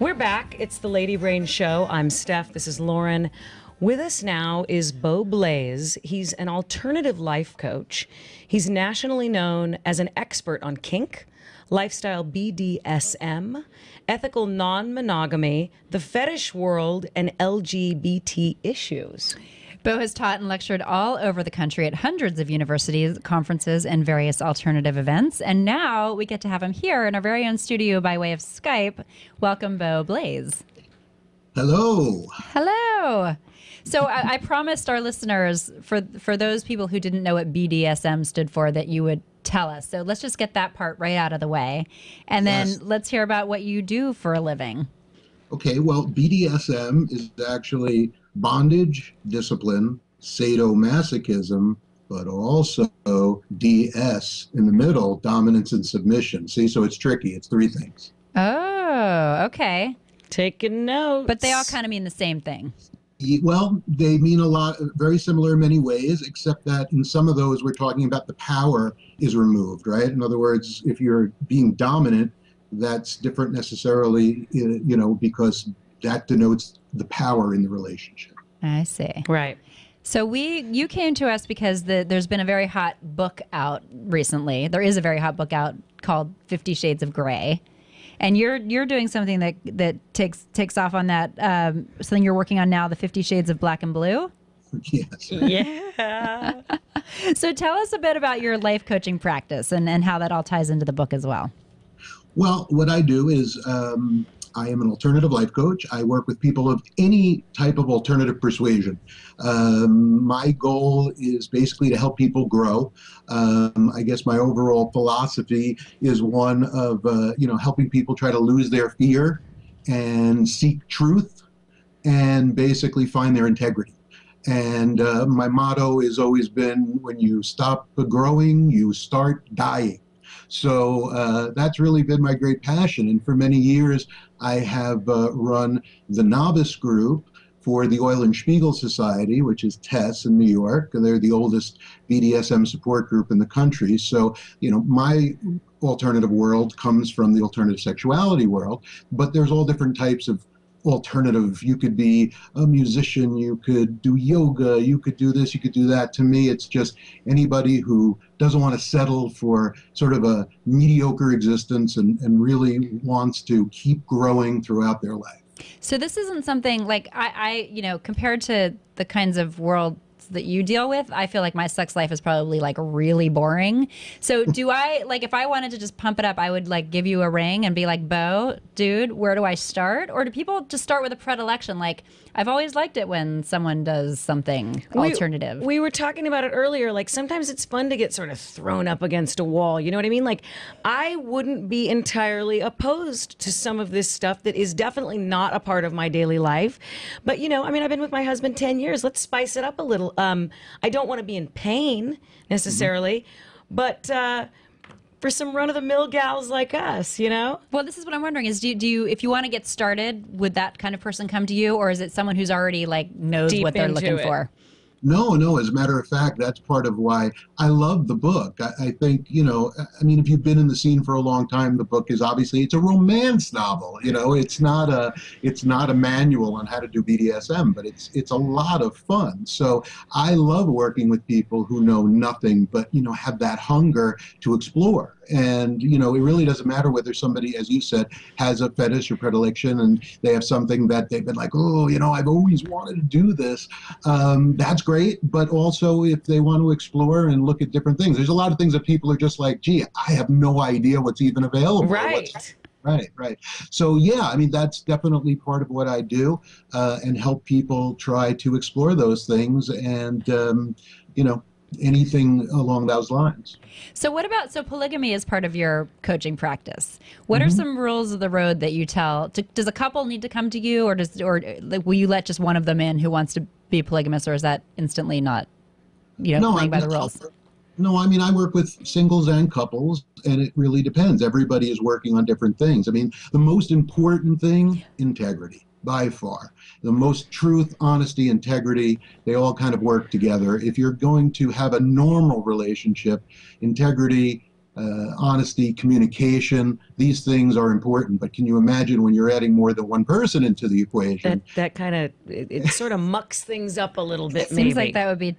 We're back. It's the Lady Brain Show. I'm Steph. This is Lauren. With us now is Beau Blaze. He's an alternative life coach. He's nationally known as an expert on kink, lifestyle BDSM, ethical non-monogamy, the fetish world, and LGBT issues. Beau has taught and lectured all over the country at hundreds of universities, conferences, and various alternative events. And now we get to have him here in our very own studio by way of Skype. Welcome, Beau Blaze. Hello. Hello. So I promised our listeners, for those people who didn't know what BDSM stood for, that you would tell us. So let's just get that part right out of the way. And then let's hear about what you do for a living. Okay, well, BDSM is actually bondage, discipline, sadomasochism, but also DS in the middle, dominance and submission. See, so it's tricky. It's three things. Oh, okay. Taking notes. But they all kind of mean the same thing. Well, they mean a lot, very similar in many ways, except that in some of those we're talking about the power is removed, right? In other words, if you're being dominant, that's different necessarily, you know, because that denotes the power in the relationship. I see. Right. So you came to us because there's been a very hot book out recently. There is a very hot book out called 50 Shades of Grey. And you're doing something that takes off on that, something you're working on now, the 50 Shades of Black and Blue? Yes. Yeah. So tell us a bit about your life coaching practice and how that all ties into the book as well. Well, what I do is I am an alternative life coach. I work with people of any type of alternative persuasion. My goal is basically to help people grow. I guess my overall philosophy is one of, helping people try to lose their fear and seek truth and basically find their integrity. And my motto has always been, when you stop growing, you start dying. So that's really been my great passion. And for many years, I have run the novice group for the Oil and Spiegel Society, which is TESS in New York. They're the oldest BDSM support group in the country. So, my alternative world comes from the alternative sexuality world, but there's all different types of alternative. You could be a musician, you could do yoga, you could do this, you could do that. To me, it's just anybody who doesn't want to settle for sort of a mediocre existence and really wants to keep growing throughout their life. So this isn't something like I compared to the kinds of worlds that you deal with, I feel like my sex life is probably like really boring. So do I, like, if I wanted to just pump it up, I would like give you a ring and be like, Beau, dude, where do I start? Or do people just start with a predilection? Like, I've always liked it when someone does something alternative. We were talking about it earlier. Like, sometimes it's fun to get sort of thrown up against a wall. You know what I mean? Like, I wouldn't be entirely opposed to some of this stuff that is definitely not a part of my daily life. But, I've been with my husband 10 years. Let's spice it up a little. I don't want to be in pain necessarily, but for some run-of-the-mill gals like us, Well, this is what I'm wondering is, do you, if you want to get started, would that kind of person come to you, or is it someone who's already like knows deep what they're looking it. for? No. As a matter of fact, that's part of why I love the book. I think, if you've been in the scene for a long time, the book is obviously, it's a romance novel. It's not a manual on how to do BDSM, but it's a lot of fun. So I love working with people who know nothing, but, have that hunger to explore. And, it really doesn't matter whether somebody, as you said, has a fetish or predilection and they have something that they've been like, oh, I've always wanted to do this. That's great. But also if they want to explore and look at different things, there's a lot of things that people are just like, gee, I have no idea what's even available. Right. Right. So, yeah, that's definitely part of what I do and help people try to explore those things and, anything along those lines. So so polygamy is part of your coaching practice. What are some rules of the road that you tell? Does a couple need to come to you, or will you let just one of them in who wants to be polygamous, or is that instantly not, playing by the rules? No, I work with singles and couples, and it really depends. Everybody is working on different things. The most important thing, integrity. By far. The most truth, honesty, integrity, they all kind of work together. If you're going to have a normal relationship, integrity honesty, communication. These things are important, but can you imagine when you're adding more than one person into the equation? That kind of it sort of mucks things up a little bit. Seems like that would be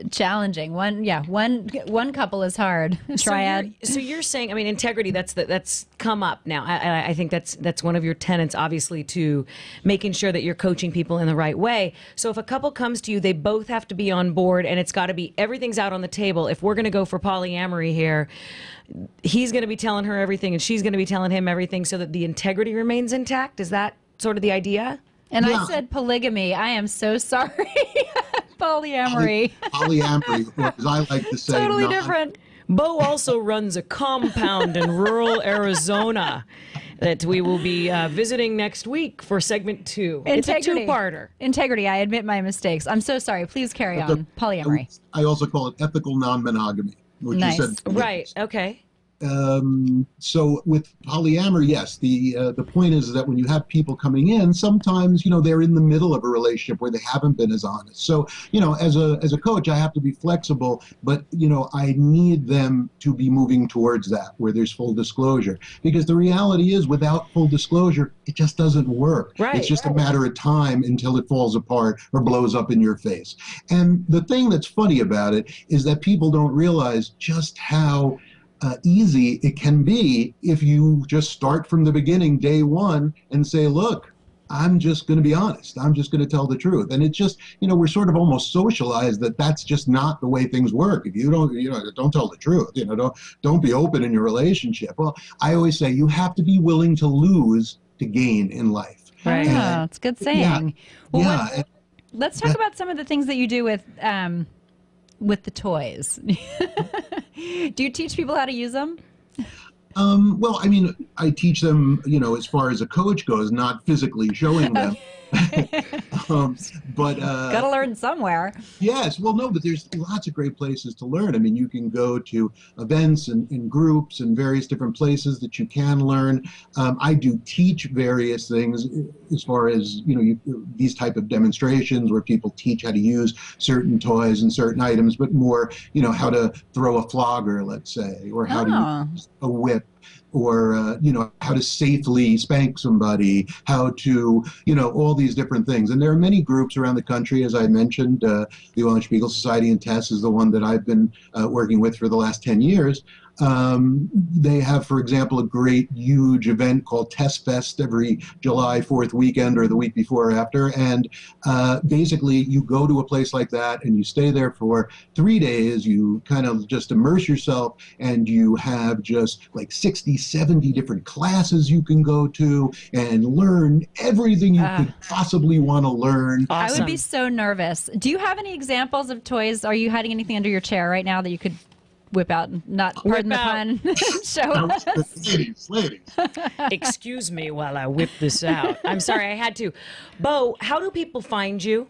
challenging. One couple is hard. Triad. So you're saying, I mean, integrity. That's come up now. I think that's one of your tenets, obviously, to making sure that you're coaching people in the right way. So if a couple comes to you, they both have to be on board, and it's got to be everything's out on the table. If we're going to go for polyamory here, he's going to be telling her everything and she's going to be telling him everything so that the integrity remains intact. Is that sort of the idea? And yeah. I said polygamy. I am so sorry. Polyamory. Polyamory, or as I like to say, totally different. Bo also runs a compound in rural Arizona that we will be visiting next week for segment 2. It's a two-parter. Integrity. I admit my mistakes. I'm so sorry. Please carry on. Polyamory. I also call it ethical non-monogamy. Which nice. You said, right. Okay. So with polyamory, yes, the point is that when you have people coming in, sometimes, they're in the middle of a relationship where they haven't been as honest. So, as a coach, I have to be flexible, but, I need them to be moving towards that where there's full disclosure, because the reality is without full disclosure, it just doesn't work. Right. It's just a matter of time until it falls apart or blows up in your face. And the thing that's funny about it is that people don't realize just how easy it can be if you just start from the beginning, day one, and say, look, I'm just going to be honest. I'm just going to tell the truth. And it's just, we're sort of almost socialized that that's just not the way things work. If you don't tell the truth, don't be open in your relationship. Well, I always say you have to be willing to lose to gain in life. Right. That's a good saying. Yeah. Well, let's talk about some of the things that you do with the toys. Do you teach people how to use them? Well, I mean, I teach them, as far as a coach goes, not physically showing them. But gotta learn somewhere. Yes, well, no, but there's lots of great places to learn. I mean, you can go to events and groups and various different places that you can learn. I do teach various things as far as these type of demonstrations where people teach how to use certain toys and certain items, but more how to throw a flogger, let's say, or how to use a whip, or how to safely spank somebody, how to all these different things. And there are many groups around the country, as I mentioned. The Eulenspiegel Society in Tess is the one that I've been working with for the last 10 years. They have, for example, a great huge event called Tess Fest every July 4th weekend or the week before or after. And basically you go to a place like that and you stay there for 3 days. You kind of just immerse yourself, and you have just like 60, 70 different classes you can go to and learn everything you could possibly want to learn. Awesome. I would be so nervous. Do you have any examples of toys? Are you hiding anything under your chair right now that you could whip out, not pardon the pun, show us? Ladies. Excuse me while I whip this out. I'm sorry, I had to. Bo, how do people find you?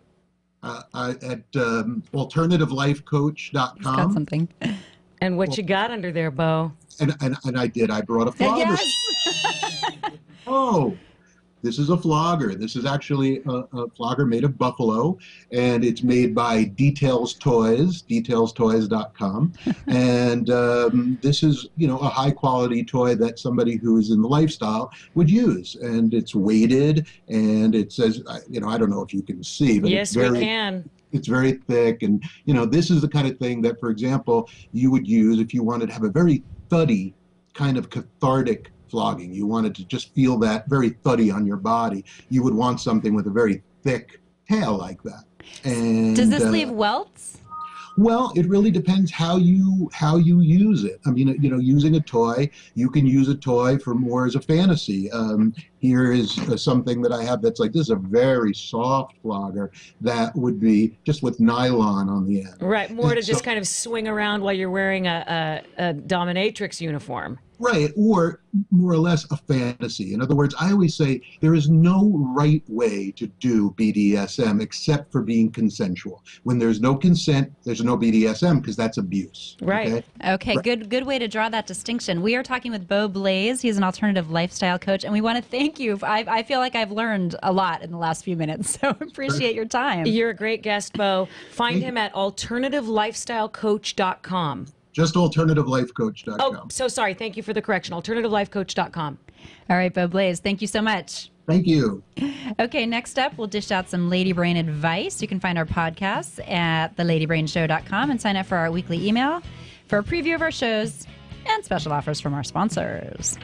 At alternativelifecoach.com. Got something. And what you got under there, Bo? And I did. I brought a flogger. Yes. Oh, this is a flogger. This is actually a flogger made of buffalo, and it's made by Details Toys, detailstoys.com. And this is, a high quality toy that somebody who's in the lifestyle would use. And it's weighted, and it says, I don't know if you can see, but yes, we can. It's very thick. And, this is the kind of thing that, for example, you would use if you wanted to have a very thuddy kind of cathartic flogging. You wanted to just feel that very thuddy on your body. You would want something with a very thick tail like that. And does this leave welts? Well, it really depends how you use it. I mean, using a toy, you can use a toy for more as a fantasy. Here is something that I have that's like, this is a very soft flogger that would be just with nylon on the end. Right, more to just kind of swing around while you're wearing a dominatrix uniform. Right, or more or less a fantasy. In other words, I always say there is no right way to do BDSM except for being consensual. When there's no consent, there's no BDSM, because that's abuse. Right. Okay, good way to draw that distinction. We are talking with Bo Blaze. He's an alternative lifestyle coach, and we want to thank you. I feel like I've learned a lot in the last few minutes, so appreciate your time. You're a great guest, Bo. Find him at alternativelifestylecoach.com. Just alternativelifecoach.com. Oh, so sorry. Thank you for the correction. Alternativelifecoach.com. All right, Bo Blaze, thank you so much. Thank you. Okay, next up, we'll dish out some Lady Brain advice. You can find our podcasts at theladybrainshow.com and sign up for our weekly email for a preview of our shows and special offers from our sponsors.